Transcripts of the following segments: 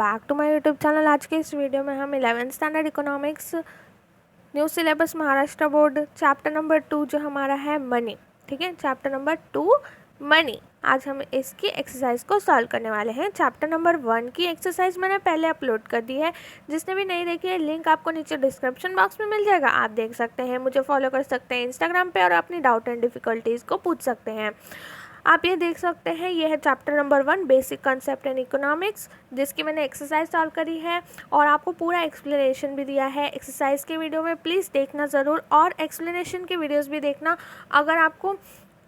Back to my YouTube channel. आज के इस वीडियो में हम 11th standard economics new syllabus Maharashtra board chapter number 2 जो हमारा है मनी, ठीक है, चैप्टर नंबर 2 मनी। आज हम इसकी एक्सरसाइज को सॉल्व करने वाले हैं। चैप्टर नंबर 1 की एक्सरसाइज मैंने पहले अपलोड कर दी है, जिसने भी नहीं देखी है लिंक आपको नीचे डिस्क्रिप्शन बॉक्स में मिल जाएगा, आप देख सकते हैं। मुझे फॉलो कर सकते हैं इंस्टाग्राम पे और अपनी डाउट एंड डिफ़िकल्टीज़ को पूछ सकते हैं। आप ये देख सकते हैं, ये है chapter number 1 basic concept in economics, जिसकी मैंने एक्सरसाइज सॉल्व करी है और आपको पूरा एक्सप्लेनेशन भी दिया है एक्सरसाइज के वीडियो में। प्लीज़ देखना ज़रूर और एक्सप्लेनेशन के वीडियोस भी देखना। अगर आपको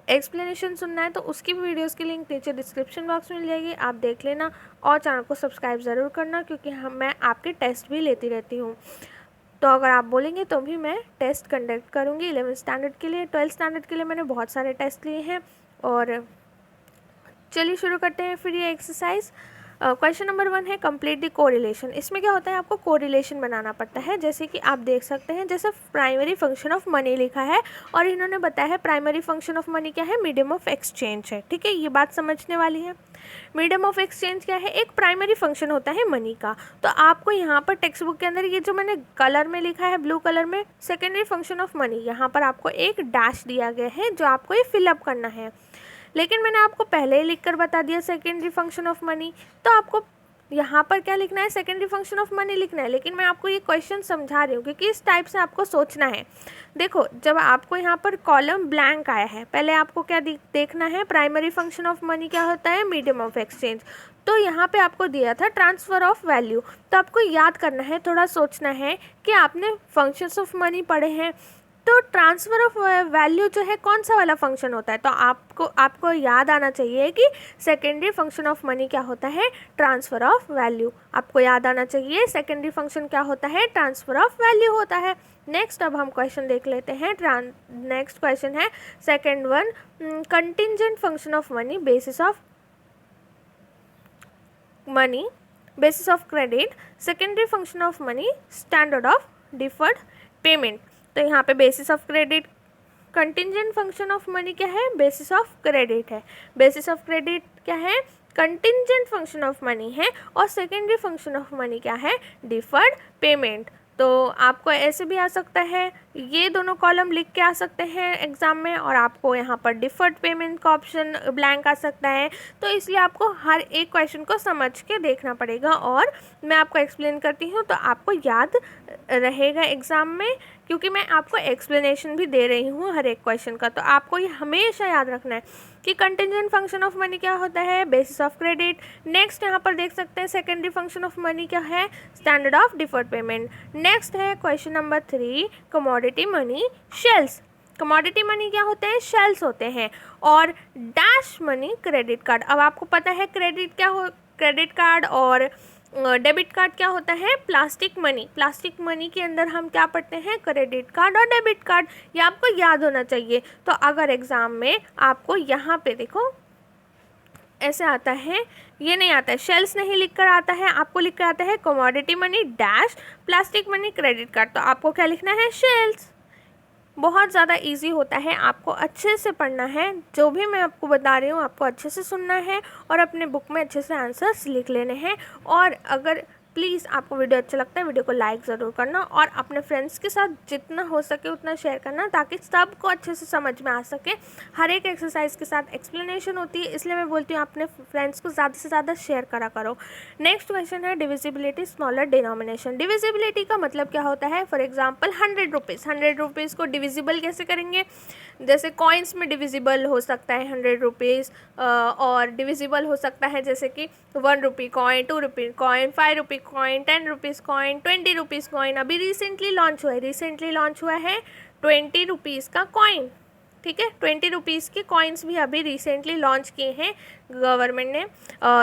एक्सप्लेनेशन सुनना है तो उसकी भी वीडियोस की लिंक नीचे डिस्क्रिप्शन बॉक्स में मिल जाएगी, आप देख लेना। और चैनल को सब्सक्राइब ज़रूर करना, क्योंकि मैं आपके टेस्ट भी लेती रहती हूँ। तो अगर आप बोलेंगे तो भी मैं टेस्ट कंडक्ट करूँगी 11th स्टैंडर्ड के लिए। 12th स्टैंडर्ड के लिए मैंने बहुत सारे टेस्ट लिए हैं। और चलिए शुरू करते हैं फिर ये एक्सरसाइज। क्वेश्चन नंबर 1 है कंप्लीट द कोरिलेशन। इसमें क्या होता है, आपको कोरिलेशन बनाना पड़ता है। जैसे कि आप देख सकते हैं, जैसे प्राइमरी फंक्शन ऑफ मनी लिखा है और इन्होंने बताया है प्राइमरी फंक्शन ऑफ मनी क्या है, मीडियम ऑफ एक्सचेंज है, ठीक है। ये बात समझने वाली है। मीडियम ऑफ एक्सचेंज क्या है, एक प्राइमरी फंक्शन होता है मनी का। तो आपको यहाँ पर टेक्स्ट बुक के अंदर ये जो मैंने कलर में लिखा है ब्लू कलर में, सेकेंडरी फंक्शन ऑफ मनी, यहाँ पर आपको एक डैश दिया गया है जो आपको ये फिलअप करना है। लेकिन मैंने आपको पहले ही लिखकर बता दिया सेकेंडरी फंक्शन ऑफ मनी, तो आपको यहाँ पर क्या लिखना है, सेकेंडरी फंक्शन ऑफ मनी लिखना है। लेकिन मैं आपको ये क्वेश्चन समझा रही हूँ क्योंकि इस टाइप से आपको सोचना है। देखो, जब आपको यहाँ पर कॉलम ब्लैंक आया है, पहले आपको क्या देखना है, प्राइमरी फंक्शन ऑफ मनी क्या होता है, मीडियम ऑफ एक्सचेंज। तो यहाँ पे आपको दिया था ट्रांसफ़र ऑफ वैल्यू, तो आपको याद करना है, थोड़ा सोचना है कि आपने फंक्शंस ऑफ मनी पढ़े हैं, तो ट्रांसफ़र ऑफ वैल्यू जो है कौन सा वाला फंक्शन होता है। तो आपको याद आना चाहिए कि सेकेंडरी फंक्शन ऑफ मनी क्या होता है, ट्रांसफ़र ऑफ वैल्यू। आपको याद आना चाहिए सेकेंडरी फंक्शन क्या होता है, ट्रांसफ़र ऑफ वैल्यू होता है। नेक्स्ट अब हम क्वेश्चन देख लेते हैं। नेक्स्ट क्वेश्चन है second one, contingent function of money basis of money, basis of credit, secondary function of money, standard of deferred payment. तो यहाँ पे basis of credit, contingent function of money क्या है, बेसिस ऑफ क्रेडिट है। Basis of credit क्या है, contingent function of money है। और सेकेंडरी फंक्शन ऑफ मनी क्या है, डिफर्ड पेमेंट। तो आपको ऐसे भी आ सकता है, ये दोनों कॉलम लिख के आ सकते हैं एग्ज़ाम में, और आपको यहाँ पर डिफर्ड पेमेंट का ऑप्शन ब्लैंक आ सकता है। तो इसलिए आपको हर एक क्वेश्चन को समझ के देखना पड़ेगा और मैं आपको एक्सप्लेन करती हूँ तो आपको याद रहेगा एग्ज़ाम में, क्योंकि मैं आपको एक्सप्लेनेशन भी दे रही हूँ हर एक क्वेश्चन का। तो आपको ये हमेशा याद रखना है कि कंटिंजेंट फंक्शन ऑफ मनी क्या होता है, बेसिस ऑफ क्रेडिट। नेक्स्ट यहाँ पर देख सकते हैं सेकेंडरी फंक्शन ऑफ मनी क्या है, standard of deferred payment. Next है question number 3, commodity money shells. Commodity money क्या होते हैं, शेल्स होते हैं। और डैश मनी क्रेडिट कार्ड। अब आपको पता है क्रेडिट कार्ड और डेबिट कार्ड क्या होता है, प्लास्टिक मनी। प्लास्टिक मनी के अंदर हम क्या पढ़ते हैं, क्रेडिट कार्ड और डेबिट कार्ड। ये आपको याद होना चाहिए। तो अगर एग्ज़ाम में आपको यहाँ पे देखो ऐसे आता है, ये नहीं आता है, शेल्स नहीं लिख कर आता है, आपको लिख कर आता है commodity money dash plastic money credit card. तो आपको क्या लिखना है, शेल्स। बहुत ज़्यादा इजी होता है, आपको अच्छे से पढ़ना है। जो भी मैं आपको बता रही हूँ आपको अच्छे से सुनना है और अपने बुक में अच्छे से आंसर्स लिख लेने हैं। और अगर प्लीज़ आपको वीडियो अच्छा लगता है, वीडियो को लाइक ज़रूर करना और अपने फ्रेंड्स के साथ जितना हो सके उतना शेयर करना, ताकि सबको अच्छे से समझ में आ सके। हर एक एक्सरसाइज के साथ एक्सप्लेनेशन होती है, इसलिए मैं बोलती हूँ अपने फ्रेंड्स को ज़्यादा से ज़्यादा शेयर करा करो। नेक्स्ट क्वेश्चन है डिविजिबिलिटी स्मॉलर डिनोमिनेशन। डिविजिबिलिटी का मतलब क्या होता है, फॉर एग्जाम्पल 100 रुपीज़। 100 रुपीज़ को डिविजिबल कैसे करेंगे, जैसे कॉइन्स में डिविजिबल हो सकता है 100 रुपीज़, और डिविजिबल हो सकता है जैसे कि 1 rupee coin, 2 rupee coin, 5 rupee coin, 10 rupees coin, 20 rupees coin. अभी रिसेंटली लॉन्च हुआ है 20 रुपीज़ का कॉइन, ठीक है। 20 रुपीज़ के कॉइन्स भी अभी रिसेंटली लॉन्च किए हैं गवर्नमेंट ने।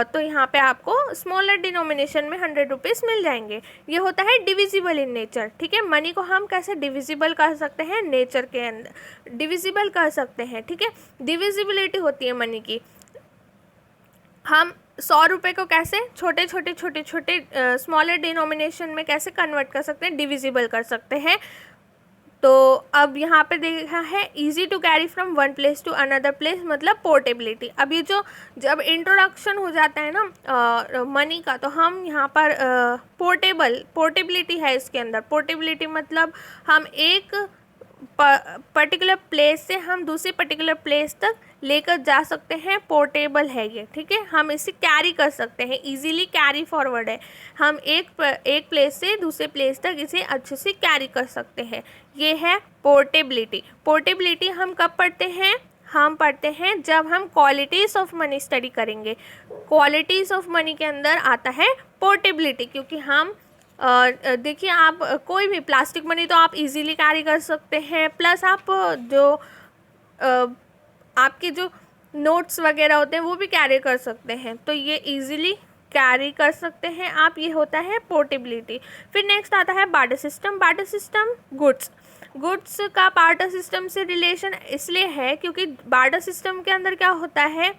तो यहाँ पे आपको स्मॉलर डिनोमिनेशन में 100 रुपीज़ मिल जाएंगे। ये होता है डिविजिबल इन नेचर, ठीक है। मनी को हम कैसे डिविजिबल कर सकते हैं, नेचर के अंदर डिविजिबल कर सकते हैं, ठीक है। डिविजिबिलिटी होती है मनी की। हम 100 रुपये को कैसे छोटे स्मॉलर डिनोमिनेशन में कैसे कन्वर्ट कर सकते हैं, डिविजिबल कर सकते हैं। तो अब यहाँ पे देखा है easy to carry from one place to another place, मतलब पोर्टेबिलिटी। अब ये जो जब इंट्रोडक्शन हो जाता है ना मनी का, तो हम यहाँ पर पोर्टेबिलिटी है इसके अंदर। पोर्टेबिलिटी मतलब हम एक पर्टिकुलर प्लेस से हम दूसरी पर्टिकुलर प्लेस तक लेकर जा सकते हैं, पोर्टेबल है ये, ठीक है। हम इसे कैरी कर सकते हैं, इजीली कैरी फॉरवर्ड है। हम एक प्लेस से दूसरे प्लेस तक इसे अच्छे से कैरी कर सकते हैं, ये है पोर्टेबिलिटी। पोर्टेबिलिटी हम कब पढ़ते हैं? हम पढ़ते हैं जब हम क्वालिटीज़ ऑफ मनी स्टडी करेंगे। क्वालिटीज़ ऑफ मनी के अंदर आता है पोर्टेबिलिटी, क्योंकि हम देखिए आप कोई भी प्लास्टिक मनी तो आप इजीली कैरी कर सकते हैं, प्लस आप जो आपके जो नोट्स वगैरह होते हैं वो भी कैरी कर सकते हैं, तो ये इजीली कैरी कर सकते हैं आप, ये होता है पोर्टेबिलिटी। फिर नेक्स्ट आता है barter system. Barter system goods का बार्टर सिस्टम से रिलेशन इसलिए है क्योंकि बार्टर सिस्टम के अंदर क्या होता है,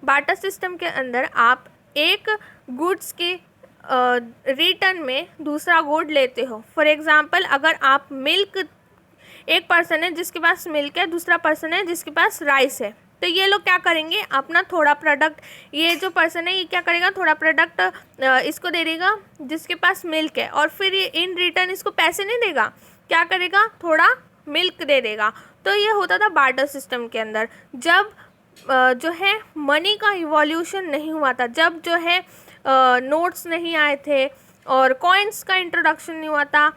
बार्टर सिस्टम के अंदर आप एक गुड्स के रिटर्न में दूसरा गुड लेते हो। फॉर एग्जांपल अगर आप मिल्क, एक पर्सन है जिसके पास मिल्क है, दूसरा पर्सन है जिसके पास राइस है, तो ये लोग क्या करेंगे, अपना थोड़ा प्रोडक्ट, ये जो पर्सन है ये क्या करेगा, थोड़ा प्रोडक्ट इसको दे देगा जिसके पास मिल्क है, और फिर ये इन रिटर्न इसको पैसे नहीं देगा, क्या करेगा, थोड़ा मिल्क दे देगा। तो ये होता था बार्टर सिस्टम के अंदर। जब जो है मनी का इवोल्यूशन नहीं हुआ था, जब जो है नोट्स नहीं आए थे और कॉइन्स का इंट्रोडक्शन नहीं हुआ था,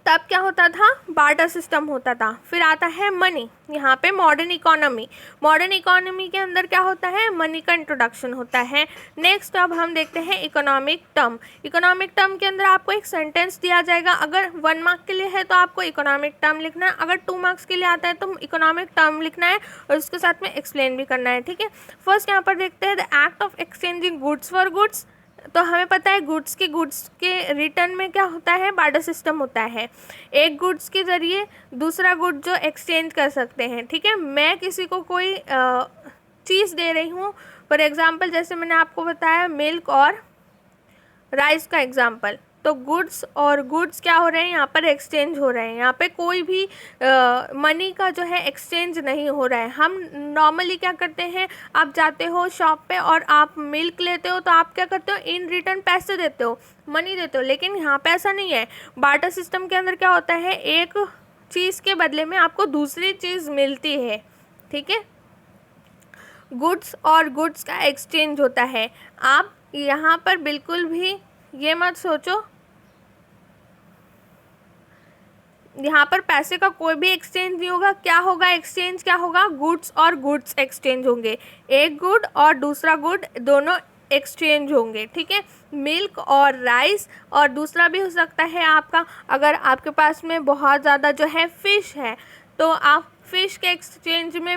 तब क्या होता था, बार्टर सिस्टम होता था। फिर आता है मनी, यहाँ पे मॉडर्न इकोनॉमी। मॉडर्न इकोनॉमी के अंदर क्या होता है, मनी का इंट्रोडक्शन होता है। नेक्स्ट अब हम देखते हैं इकोनॉमिक टर्म। इकोनॉमिक टर्म के अंदर आपको एक सेंटेंस दिया जाएगा, अगर 1 मार्क के लिए है तो आपको इकोनॉमिक टर्म लिखना है, अगर 2 मार्क्स के लिए आता है तो इकोनॉमिक टर्म लिखना है और उसके साथ में एक्सप्लेन भी करना है, ठीक है। फर्स्ट यहाँ पर देखते हैं the act of exchanging goods for goods. तो हमें पता है गुड्स के रिटर्न में क्या होता है, बार्टर सिस्टम होता है। एक गुड्स के ज़रिए दूसरा गुड जो एक्सचेंज कर सकते हैं, ठीक है। मैं किसी को कोई चीज़ दे रही हूँ, फॉर एग्जांपल जैसे मैंने आपको बताया मिल्क और राइस का एग्जांपल, तो गुड्स और गुड्स क्या हो रहे हैं, यहाँ पर एक्सचेंज हो रहे हैं। यहाँ पे कोई भी मनी का जो है एक्सचेंज नहीं हो रहा है। हम नॉर्मली क्या करते हैं, आप जाते हो शॉप पे और आप मिल्क लेते हो, तो आप क्या करते हो, इन रिटर्न पैसे देते हो, मनी देते हो। लेकिन यहाँ पे ऐसा नहीं है। बार्टर सिस्टम के अंदर क्या होता है, एक चीज़ के बदले में आपको दूसरी चीज़ मिलती है, ठीक है। गुड्स और गुड्स का एक्सचेंज होता है। आप यहाँ पर बिल्कुल भी ये मत सोचो, यहाँ पर पैसे का कोई भी एक्सचेंज नहीं होगा। क्या होगा एक्सचेंज, क्या होगा, गुड्स और गुड्स एक्सचेंज होंगे। एक गुड और दूसरा गुड दोनों एक्सचेंज होंगे, ठीक है। मिल्क और राइस, और दूसरा भी हो सकता है आपका, अगर आपके पास में बहुत ज़्यादा जो है फ़िश है तो आप फ़िश के एक्सचेंज में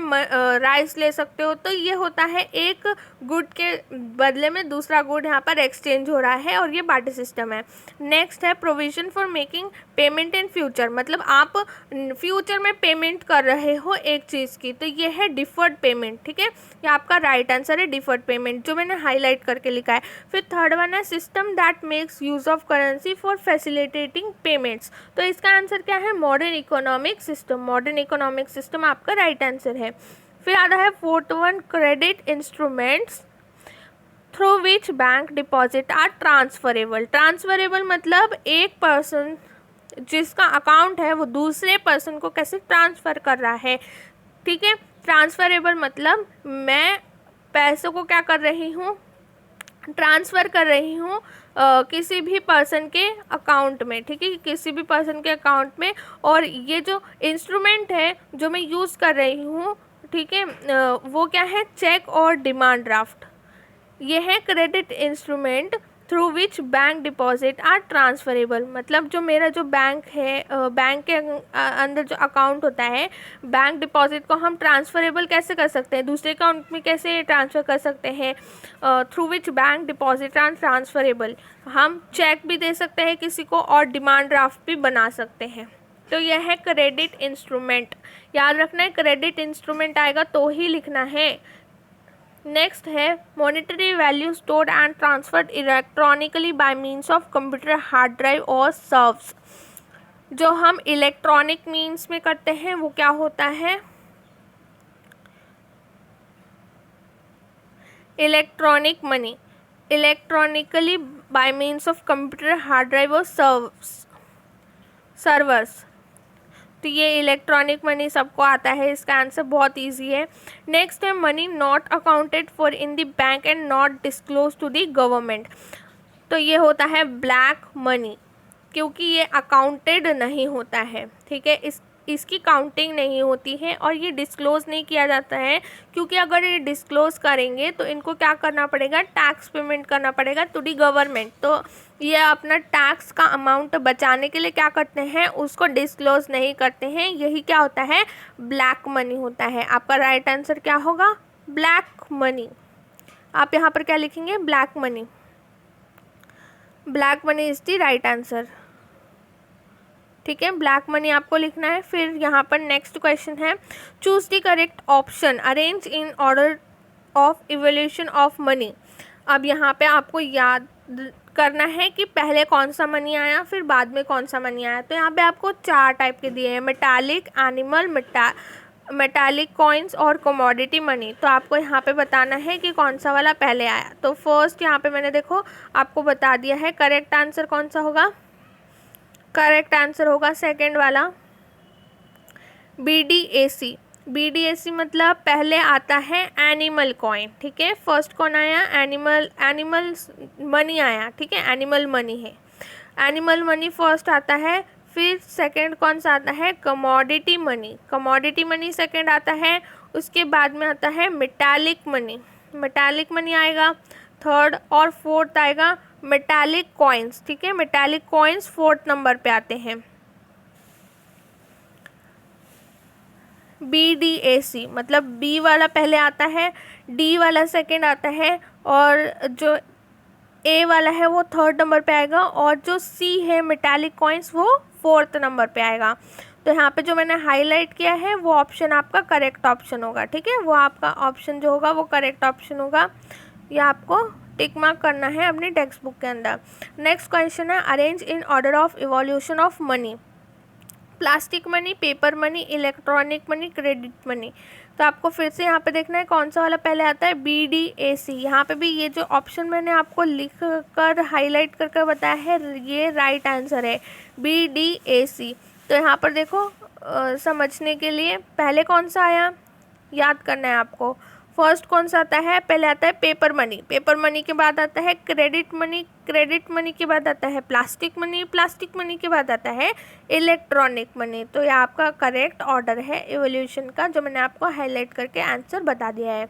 राइस ले सकते हो। तो ये होता है एक गुड के बदले में दूसरा गुड यहाँ पर एक्सचेंज हो रहा है, और ये बार्टर सिस्टम है। नेक्स्ट है provision for making payment in future, मतलब आप फ्यूचर में पेमेंट कर रहे हो एक चीज़ की, तो ये है डिफर्ड पेमेंट, ठीक है। ये आपका राइट आंसर है, डिफर्ड पेमेंट, जो मैंने हाईलाइट करके लिखा है। फिर थर्ड वन है system that makes use of currency for facilitating payments, तो इसका आंसर क्या है, modern economic system. Modern economic system आपका राइट आंसर है। फिर आता है fourth one credit instruments through which bank deposit are transferable. Transferable मतलब एक पर्सन जिसका अकाउंट है वो दूसरे पर्सन को कैसे ट्रांसफ़र कर रहा है, ठीक है। ट्रांसफरेबल मतलब मैं पैसों को क्या कर रही हूँ, ट्रांसफ़र कर रही हूँ किसी भी पर्सन के अकाउंट में, ठीक है, किसी भी पर्सन के अकाउंट में। और ये जो इंस्ट्रूमेंट है जो मैं यूज़ कर रही हूँ, ठीक है, वो क्या है, चेक और डिमांड ड्राफ्ट। ये है credit instrument through which bank deposit are transferable, मतलब जो मेरा जो बैंक है, बैंक के अंदर जो अकाउंट होता है, बैंक डिपॉजिट को हम ट्रांसफरेबल कैसे कर सकते हैं, दूसरे अकाउंट में कैसे ट्रांसफ़र कर सकते हैं, through which bank deposit are transferable. हम चेक भी दे सकते हैं किसी को और डिमांड ड्राफ्ट भी बना सकते हैं। तो यह है क्रेडिट इंस्ट्रूमेंट, याद रखना है, क्रेडिट इंस्ट्रूमेंट आएगा तो ही लिखना है। नेक्स्ट है monetary value stored and transferred electronically bye means of computer, hard drive और सर्व्स। जो हम इलेक्ट्रॉनिक मीन्स में करते हैं वो क्या होता है, electronic money, electronically bye means of computer, hard drive और सर्वर्स। तो ये इलेक्ट्रॉनिक मनी सबको आता है, इसका आंसर बहुत इजी है। नेक्स्ट है money not accounted for in the bank and not disclose to the government. तो ये होता है ब्लैक मनी, क्योंकि ये अकाउंटेड नहीं होता है, ठीक है, इसकी काउंटिंग नहीं होती है और ये डिस्क्लोज नहीं किया जाता है, क्योंकि अगर ये डिस्क्लोज करेंगे तो इनको क्या करना पड़ेगा, टैक्स पेमेंट करना पड़ेगा टू दी गवर्नमेंट। तो ये अपना टैक्स का अमाउंट बचाने के लिए क्या करते हैं, उसको डिस्क्लोज नहीं करते हैं, यही क्या होता है, ब्लैक मनी होता है। आपका राइट आंसर क्या होगा, ब्लैक मनी। आप यहाँ पर क्या लिखेंगे, black money, black money is the right answer, ठीक है, ब्लैक मनी आपको लिखना है। फिर यहाँ पर नेक्स्ट क्वेश्चन है, choose the correct option, arrange in order of evolution of money. अब यहाँ पे आपको याद करना है कि पहले कौन सा मनी आया फिर बाद में कौन सा मनी आया। तो यहाँ पे आपको 4 टाइप के दिए हैं, मेटालिक, एनिमल, मेटालिक कॉइन्स और कमोडिटी मनी। तो आपको यहाँ पे बताना है कि कौन सा वाला पहले आया। तो फर्स्ट यहाँ पे मैंने देखो आपको बता दिया है, करेक्ट आंसर कौन सा होगा, करेक्ट आंसर होगा सेकंड वाला BDAC। BDAC मतलब पहले आता है एनिमल कॉइन, ठीक है, फर्स्ट कौन आया, एनिमल मनी आया, ठीक है, एनिमल मनी है, एनिमल मनी फर्स्ट आता है। फिर सेकंड कौन सा आता है, commodity money, commodity money second आता है। उसके बाद में आता है मेटालिक मनी, मेटालिक मनी आएगा थर्ड, और फोर्थ आएगा मेटालिक कॉइन्स, ठीक है, मेटालिक कॉइन्स फोर्थ नंबर पे आते हैं। BDAC मतलब B वाला पहले आता है, D वाला सेकंड आता है, और जो A वाला है वो थर्ड नंबर पे आएगा, और जो C है मेटालिक कॉइन्स वो फोर्थ नंबर पे आएगा। तो यहाँ पे जो मैंने हाईलाइट किया है वो ऑप्शन आपका करेक्ट ऑप्शन होगा, ठीक है, वो आपका ऑप्शन जो होगा वो करेक्ट ऑप्शन होगा, ये आपको टिक मार्क करना है अपनी टेक्स्ट बुक के अंदर। नेक्स्ट क्वेश्चन है, arrange in order of evolution of money, plastic money, paper money, electronic money, credit money. तो आपको फिर से यहाँ पे देखना है कौन सा वाला पहले आता है, BDAC। यहाँ पे भी ये जो ऑप्शन मैंने आपको लिख कर हाईलाइट करके बताया है ये राइट आंसर है, BDAC। तो यहाँ पर देखो समझने के लिए पहले कौन सा आया याद करना है आपको, फर्स्ट कौन सा आता है, पहले आता है पेपर मनी, पेपर मनी के बाद आता है क्रेडिट मनी, क्रेडिट मनी के बाद आता है प्लास्टिक मनी, प्लास्टिक मनी के बाद आता है इलेक्ट्रॉनिक मनी। तो ये आपका करेक्ट ऑर्डर है इवोल्यूशन का, जो मैंने आपको हाईलाइट करके आंसर बता दिया है।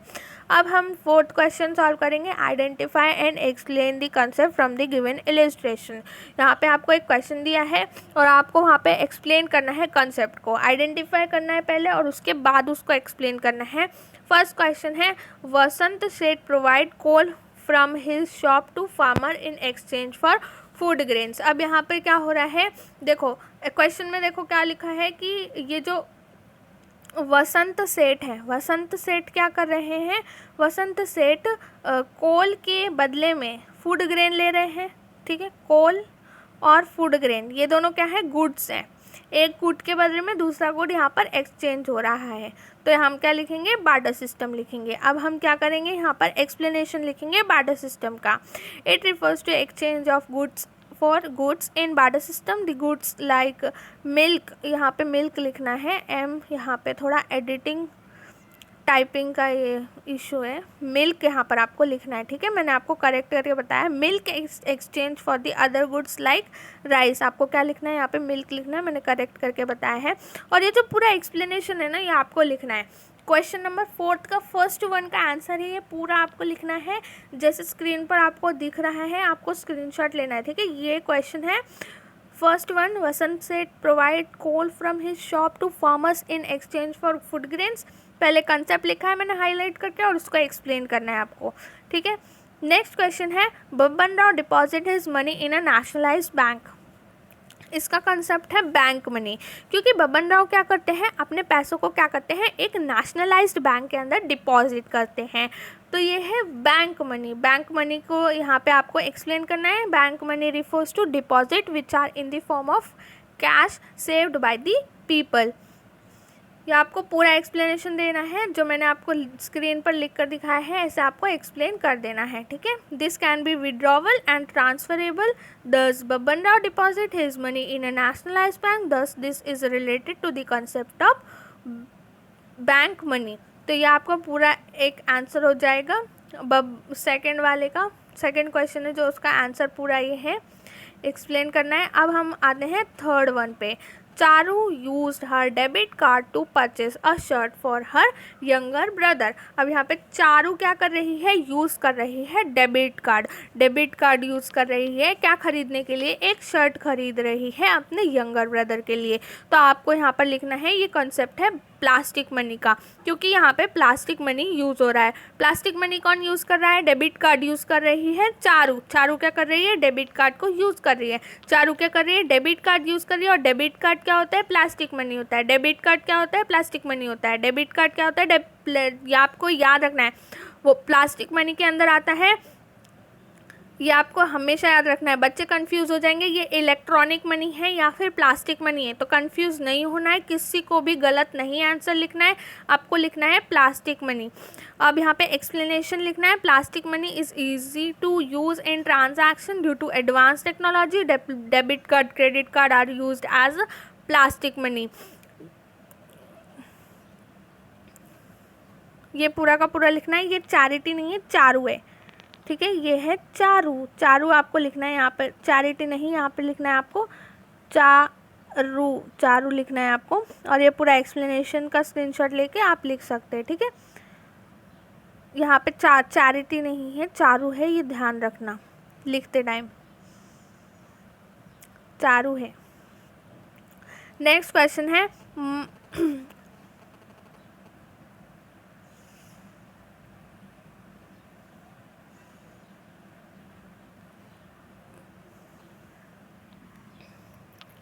अब हम फोर्थ क्वेश्चन सॉल्व करेंगे, identify and explain the concept from the given illustration. यहाँ पे आपको एक क्वेश्चन दिया है और आपको वहाँ पे एक्सप्लेन करना है कंसेप्ट को, आइडेंटिफाई करना है पहले और उसके बाद उसको एक्सप्लेन करना है। फर्स्ट क्वेश्चन है, Vasant Seth provide coal from his shop to farmer in exchange for food grains. अब यहाँ पर क्या हो रहा है, देखो क्वेश्चन में देखो क्या लिखा है कि ये जो वसंत सेठ है, वसंत सेठ क्या कर रहे हैं, वसंत सेठ कोल के बदले में फूड ग्रेन ले रहे हैं, ठीक है, कोल और फूड ग्रेन ये दोनों क्या है, गुड्स हैं, एक गुड के बदले में दूसरा गुड यहाँ पर एक्सचेंज हो रहा है। तो हम क्या लिखेंगे, बार्टर सिस्टम लिखेंगे। अब हम क्या करेंगे, यहाँ पर एक्सप्लेनेशन लिखेंगे बार्टर सिस्टम का। It refers to exchange of goods for goods in barter system. The goods like milk, यहाँ पे मिल्क लिखना है, एम यहाँ पे थोड़ा एडिटिंग टाइपिंग का ये इशू है, मिल्क यहाँ पर आपको लिखना है, ठीक है, मैंने आपको करेक्ट करके बताया। Milk exchange for the other goods like rice, आपको क्या लिखना है, यहाँ पे मिल्क लिखना है, मैंने करेक्ट करके बताया है। और ये जो पूरा एक्सप्लेनेशन है ना ये आपको लिखना है। क्वेश्चन नंबर 4 का फर्स्ट वन का आंसर है, ये पूरा आपको लिखना है जैसे स्क्रीन पर आपको दिख रहा है, आपको स्क्रीनशॉट लेना है, ठीक है। ये क्वेश्चन है first one, Vasant Seth provide coal from his shop to farmers in exchange for food grains. पहले कंसेप्ट लिखा है मैंने हाईलाइट करके और उसको एक्सप्लेन करना है आपको, ठीक है। नेक्स्ट क्वेश्चन है, Babban Rao deposit his money in a nationalised bank. इसका कंसेप्ट है बैंक मनी, क्योंकि बब्बन राव क्या करते हैं, अपने पैसों को क्या करते हैं, एक नेशनलाइज्ड बैंक के अंदर डिपॉजिट करते हैं। तो ये है बैंक मनी। बैंक मनी को यहाँ पे आपको एक्सप्लेन करना है। Bank money refers to deposit which are in the form of cash saved by the people. ये आपको पूरा एक्सप्लेनेशन देना है, जो मैंने आपको स्क्रीन पर लिख कर दिखाया है ऐसे आपको एक्सप्लेन कर देना है, ठीक है। This can be withdrawal and transferable, thus Baban Rao deposit his money in a nationalised bank, thus this is related to the concept of bank money. तो ये आपका पूरा एक आंसर हो जाएगा सेकंड वाले का, सेकंड क्वेश्चन है जो उसका आंसर पूरा ये है, एक्सप्लेन करना है। अब हम आते हैं थर्ड वन पे। Charu used her debit card to purchase a shirt for her younger brother. अब यहाँ पे चारू क्या कर रही है, यूज़ कर रही है debit card. Debit card use कर रही है क्या खरीदने के लिए, एक शर्ट खरीद रही है अपने यंगर ब्रदर के लिए। तो आपको यहाँ पर लिखना है, ये कॉन्सेप्ट है प्लास्टिक मनी का, क्योंकि यहाँ पे प्लास्टिक मनी यूज़ हो रहा है। प्लास्टिक मनी कौन यूज़ कर रहा है, डेबिट कार्ड यूज़ कर रही है चारू। चारू क्या कर रही है, डेबिट कार्ड को यूज़ कर रही है। चारू क्या कर रही है, डेबिट कार्ड यूज़ कर रही है। और डेबिट कार्ड क्या होता है, प्लास्टिक मनी होता है। डेबिट कार्ड क्या होता है, प्लास्टिक मनी होता है। डेबिट कार्ड क्या होता है, ये आपको याद रखना है, वो प्लास्टिक मनी के अंदर आता है, ये आपको हमेशा याद रखना है। बच्चे कंफ्यूज हो जाएंगे ये इलेक्ट्रॉनिक मनी है या फिर प्लास्टिक मनी है, तो कंफ्यूज नहीं होना है, किसी को भी गलत नहीं आंसर लिखना है, आपको लिखना है प्लास्टिक मनी। अब यहाँ पे एक्सप्लेनेशन लिखना है, plastic money is easy to use in transaction due to advance technology, debit card credit card are used as plastic money. ये पूरा का पूरा लिखना है, ये चैरिटी नहीं है, चारू है, ठीक है। ये है चारू, चारू आपको लिखना है यहाँ पर, चैरिटी नहीं, यहाँ पे लिखना है आपको चारू, चारू लिखना है आपको। और ये पूरा एक्सप्लेनेशन का स्क्रीनशॉट लेके आप लिख सकते हैं, ठीक है। यहाँ पे चैरिटी नहीं है, चारू है, ये ध्यान रखना लिखते टाइम, चारू है। नेक्स्ट क्वेश्चन है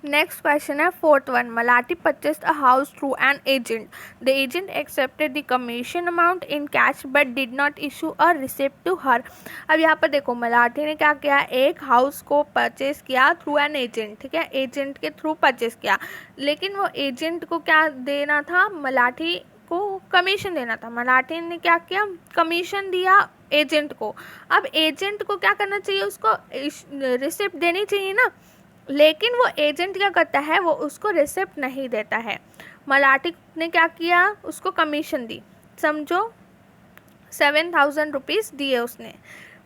नेक्स्ट क्वेश्चन है fourth one. Malati purchased a house through an agent, the agent accepted the commission amount in cash but did not issue a receipt to her. अब यहाँ पर देखो, मलाठी ने क्या किया, एक हाउस को परचेज किया थ्रू एन एजेंट, ठीक है, एजेंट के थ्रू परचेज किया, लेकिन वो एजेंट को क्या देना था, मलाठी को कमीशन देना था। मलाठी ने क्या किया, कमीशन दिया एजेंट को। अब एजेंट को क्या करना चाहिए, उसको रिसिप्ट देनी चाहिए ना, लेकिन वो एजेंट क्या करता है, वो उसको रिसिप्ट नहीं देता है। मलाठी ने क्या किया, उसको कमीशन दी, समझो 7,000 रुपीज़ दिए उसने।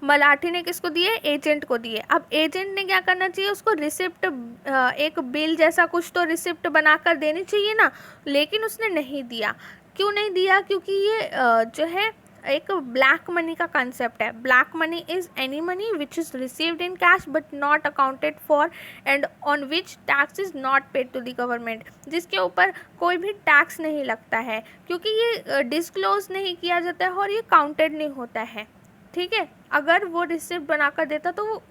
मलाठी ने किसको दिए, एजेंट को दिए। अब एजेंट ने क्या करना चाहिए, उसको रिसिप्ट, एक बिल जैसा कुछ तो रिसिप्ट बनाकर देनी चाहिए ना, लेकिन उसने नहीं दिया। क्यों नहीं दिया, क्योंकि ये जो है एक ब्लैक मनी का कंसेप्ट है। Black money is any money which is received in cash but not accounted for and on which tax is not paid to the government, जिसके ऊपर कोई भी टैक्स नहीं लगता है, क्योंकि ये डिस्क्लोज नहीं किया जाता है और ये काउंटेड नहीं होता है, ठीक है। अगर वो रिसिप्ट बनाकर देता तो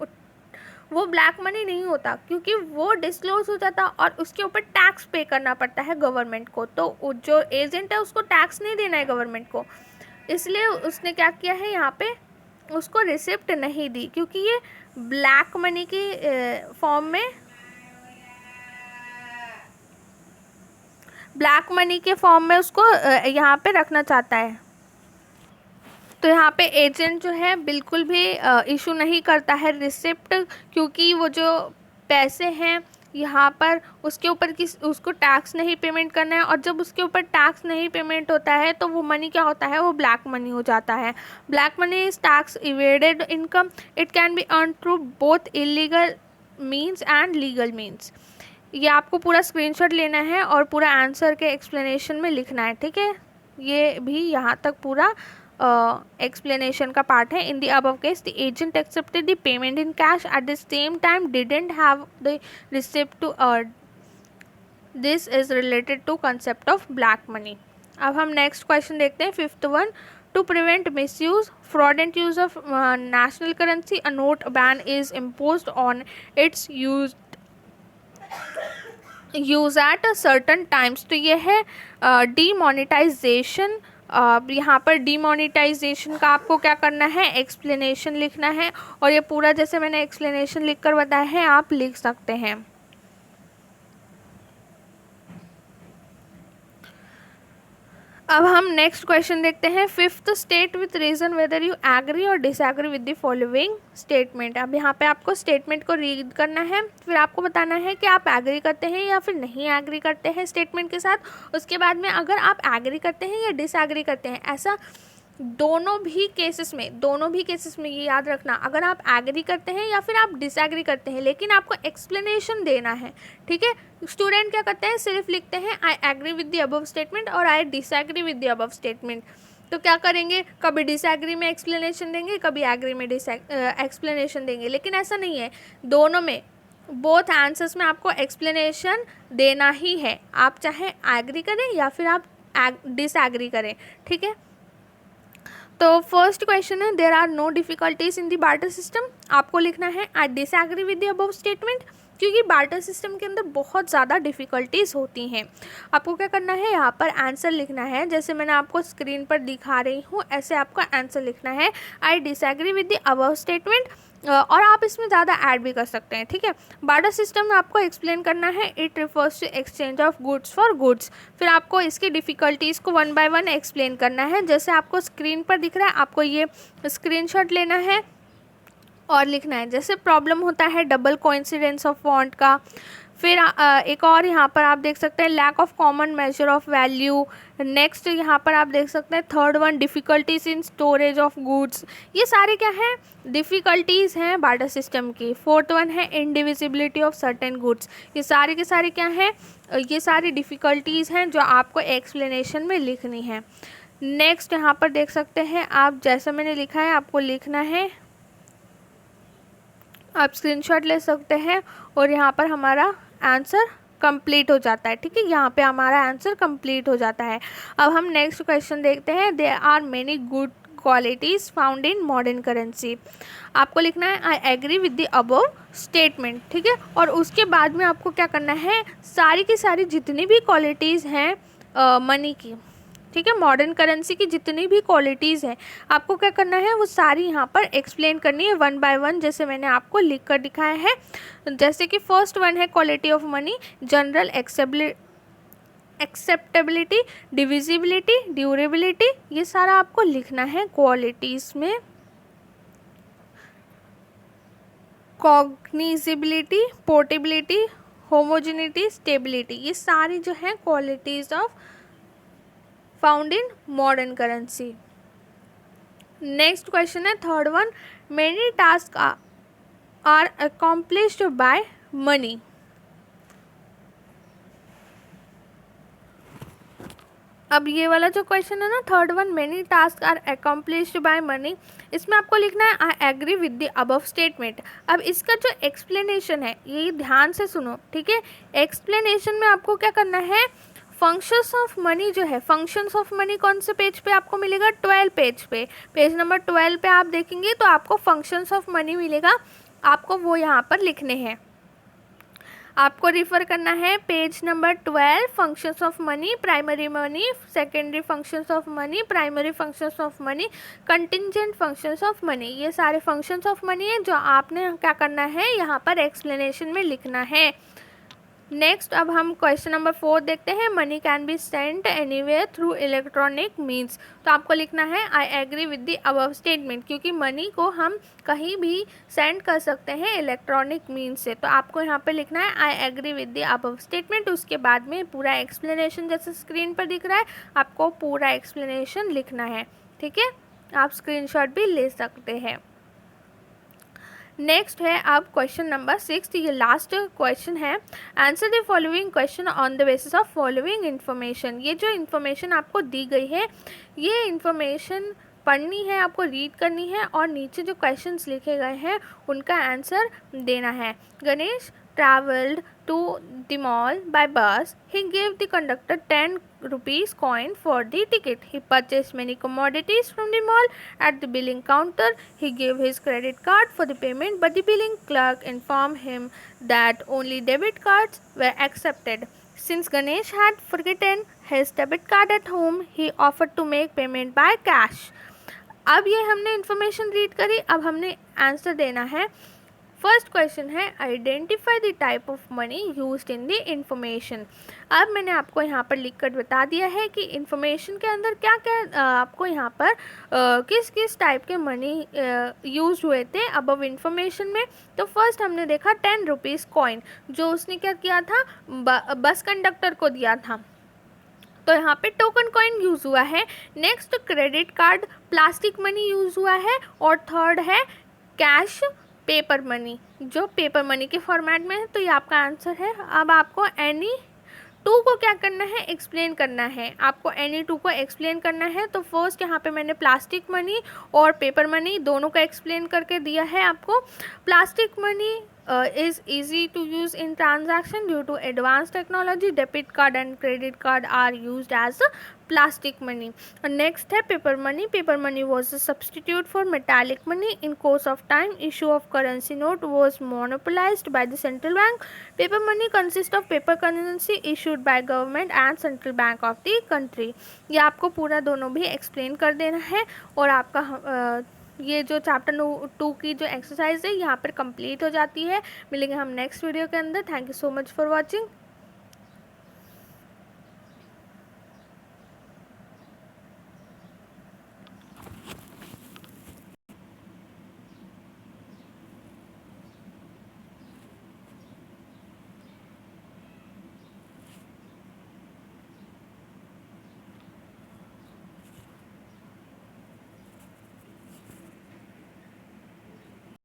वो ब्लैक मनी नहीं होता, क्योंकि वो डिस्क्लोज हो जाता और उसके ऊपर टैक्स पे करना पड़ता है गवर्नमेंट को। तो जो एजेंट है उसको टैक्स नहीं देना है गवर्नमेंट को, इसलिए उसने क्या किया है, यहाँ पे उसको रिसिप्ट नहीं दी, क्योंकि ये ब्लैक मनी की फॉर्म में, ब्लैक मनी के फॉर्म में उसको यहाँ पे रखना चाहता है। तो यहाँ पे एजेंट जो है बिल्कुल भी इशू नहीं करता है रिसिप्ट, क्योंकि वो जो पैसे हैं यहाँ पर उसके ऊपर उसको टैक्स नहीं पेमेंट करना है, और जब उसके ऊपर टैक्स नहीं पेमेंट होता है तो वो मनी क्या होता है, वो ब्लैक मनी हो जाता है। Black money is tax evaded income, it can be earn through both illegal means and legal means. ये आपको पूरा स्क्रीनशॉट लेना है और पूरा आंसर के एक्सप्लेनेशन में लिखना है, ठीक है। ये भी यहाँ तक पूरा explanation का पार्ट है। In the above case, the agent accepted the payment in cash, at the same time didn't have the receipt to earn. This is related to concept of black money. अब हम next question देखते हैं, fifth one. To prevent misuse, fraudulent use of national currency, a note ban is imposed on its use at certain times. तो ये है demonetization। यहाँ पर demonetisation का आपको क्या करना है, एक्सप्लेनेशन लिखना है, और ये पूरा जैसे मैंने एक्सप्लेनेशन लिखकर बताया है आप लिख सकते हैं। अब हम नेक्स्ट क्वेश्चन देखते हैं। Fifth, state with reason whether you agree or disagree with the following statement. अब यहाँ पे आपको स्टेटमेंट को रीड करना है, फिर आपको बताना है कि आप एग्री करते हैं या फिर नहीं एग्री करते हैं स्टेटमेंट के साथ। उसके बाद में अगर आप एग्री करते हैं या डिसएग्री करते हैं, ऐसा दोनों भी केसेस में ये याद रखना, अगर आप एग्री करते हैं या फिर आप डिसएग्री करते हैं, लेकिन आपको एक्सप्लेनेशन देना है, ठीक है। स्टूडेंट क्या करते हैं, सिर्फ लिखते हैं I agree with the above statement और I disagree with the above statement. तो क्या करेंगे, कभी डिसएग्री में एक्सप्लेनेशन देंगे, कभी एग्री में एक्सप्लेनेशन देंगे, लेकिन ऐसा नहीं है। दोनों में, बोथ आंसर्स में आपको एक्सप्लेनेशन देना ही है, आप चाहे एग्री करें या फिर आप डिसएग्री करें, ठीक है। तो फर्स्ट क्वेश्चन है, there are no difficulties in the barter system. आपको लिखना है I disagree with the above statement, क्योंकि बार्टर सिस्टम के अंदर बहुत ज़्यादा डिफ़िकल्टीज होती हैं। आपको क्या करना है, यहाँ पर आंसर लिखना है, जैसे मैंने आपको स्क्रीन पर दिखा रही हूँ ऐसे आपको आंसर लिखना है, I disagree with the above statement. और आप इसमें ज़्यादा ऐड भी कर सकते हैं, ठीक है। बार्टर सिस्टम में आपको एक्सप्लेन करना है, it refers to exchange of goods for goods. फिर आपको इसकी डिफ़िकल्टीज़ को वन बाय वन एक्सप्लेन करना है, जैसे आपको स्क्रीन पर दिख रहा है। आपको ये स्क्रीनशॉट लेना है और लिखना है, जैसे प्रॉब्लम होता है डबल कोइंसिडेंस ऑफ फॉन्ट का। फिर एक और यहाँ पर आप देख सकते हैं lack of common measure of value. Next यहाँ पर आप देख सकते हैं third one, difficulties in storage of goods. ये सारे क्या हैं, डिफ़िकल्टीज़ हैं बार्टर सिस्टम की। फोर्थ वन है इंडिविजिबिलिटी ऑफ सर्टेन गुड्स। ये सारे के सारे क्या हैं, ये सारी डिफ़िकल्टीज़ हैं जो आपको एक्सप्लेनेशन में लिखनी है। नेक्स्ट यहाँ पर देख सकते हैं आप, जैसा मैंने लिखा है आपको लिखना है, आप स्क्रीनशॉट ले सकते हैं और यहाँ पर हमारा आंसर कंप्लीट हो जाता है, ठीक है। यहाँ पे हमारा आंसर कंप्लीट हो जाता है। अब हम नेक्स्ट क्वेश्चन देखते हैं, there are many good qualities found in modern currency. आपको लिखना है I agree with the above statement, ठीक है। और उसके बाद में आपको क्या करना है, सारी की सारी जितनी भी क्वालिटीज़ हैं मनी की, ठीक है, मॉडर्न करेंसी की जितनी भी क्वालिटीज़ हैं, आपको क्या करना है, वो सारी यहाँ पर एक्सप्लेन करनी है वन बाय वन, जैसे मैंने आपको लिख कर दिखाया है। जैसे कि फर्स्ट वन है quality of money, general acceptability, divisibility, durability, ये सारा आपको लिखना है क्वालिटीज़ में। कॉग्निजिबिलिटी, पोर्टेबिलिटी, होमोजेनिटी, स्टेबिलिटी, ये सारी जो है qualities of found in modern currency. Next question है third one, many task are accomplished by money. अब ये वाला जो क्वेश्चन है ना, third one, many task are accomplished by money, इसमें आपको लिखना है I agree with the above statement. अब इसका जो एक्सप्लेनेशन है ये ध्यान से सुनो, ठीक है। एक्सप्लेनेशन में आपको क्या करना है, फंक्शंस ऑफ मनी जो है, फंक्शंस ऑफ मनी कौन से पेज पे आपको मिलेगा, 12 पेज पे, पेज नंबर 12 पे आप देखेंगे तो आपको फंक्शंस ऑफ मनी मिलेगा, आपको वो यहाँ पर लिखने हैं। आपको रिफ़र करना है page number 12, functions of money, primary money, secondary functions of money, primary functions of money, contingent functions of money. ये सारे फंक्शंस ऑफ मनी है जो आपने क्या करना है, यहाँ पर एक्सप्लेनेशन में लिखना है। नेक्स्ट अब हम क्वेश्चन नंबर 4 देखते हैं, money can be sent anywhere through electronic means. तो आपको लिखना है I agree with the above statement, क्योंकि मनी को हम कहीं भी सेंड कर सकते हैं इलेक्ट्रॉनिक मीन्स से। तो आपको यहाँ पे लिखना है I agree with the above statement, उसके बाद में पूरा एक्सप्लेनेशन जैसे स्क्रीन पर दिख रहा है आपको पूरा एक्सप्लेनेशन लिखना है, ठीक है। आप स्क्रीनशॉट भी ले सकते हैं। नेक्स्ट है अब क्वेश्चन नंबर 6, ये लास्ट क्वेश्चन है, answer the following question on the basis of following information. ये जो इन्फॉर्मेशन आपको दी गई है ये इन्फॉर्मेशन पढ़नी है, आपको रीड करनी है और नीचे जो क्वेश्चंस लिखे गए हैं उनका आंसर देना है। Ganesh travelled to the mall by bus. He gave the conductor 10 rupees coin for the ticket. He purchased many commodities from the mall. At the billing counter, he gave his credit card for the payment, but the billing clerk informed him that only debit cards were accepted. Since Ganesh had forgotten his debit card at home, he offered to make payment by cash. अब ये हमने information read करी, अब हमने answer देना है। First question है identify the type of money used in the information. अब मैंने आपको यहाँ पर लिख कर बता दिया है कि इंफॉर्मेशन के अंदर क्या क्या आपको यहाँ पर किस किस टाइप के मनी यूज हुए थे अबव इंफॉर्मेशन में। तो फर्स्ट हमने देखा 10 रुपीज़ कॉइन, जो उसने क्या किया था, बस कंडक्टर को दिया था, तो यहाँ पे टोकन कॉइन यूज़ हुआ है। Next credit card, plastic money use हुआ है। और थर्ड है कैश पेपर मनी, जो पेपर मनी के फॉर्मेट में है। तो ये आपका आंसर है। अब आपको एनी टू को क्या करना है, एक्सप्लेन करना है। आपको एनी टू को एक्सप्लेन करना है। तो फर्स्ट यहाँ पे मैंने प्लास्टिक मनी और पेपर मनी दोनों का एक्सप्लेन करके दिया है आपको। Plastic money is easy to use in transaction due to advanced technology. Debit card and credit card are used as plastic money. Next है paper money. Paper money was a substitute for metallic money. In course of time, issue of currency note was monopolized by the central bank. Paper money consists of paper currency issued by government and central bank of the country. ये आपको पूरा दोनों भी explain कर देना है। और आपका ये जो चैप्टर 2 की जो एक्सरसाइज है यहाँ पर कंप्लीट हो जाती है। मिलेंगे हम नेक्स्ट वीडियो के अंदर। Thank you so much for watching.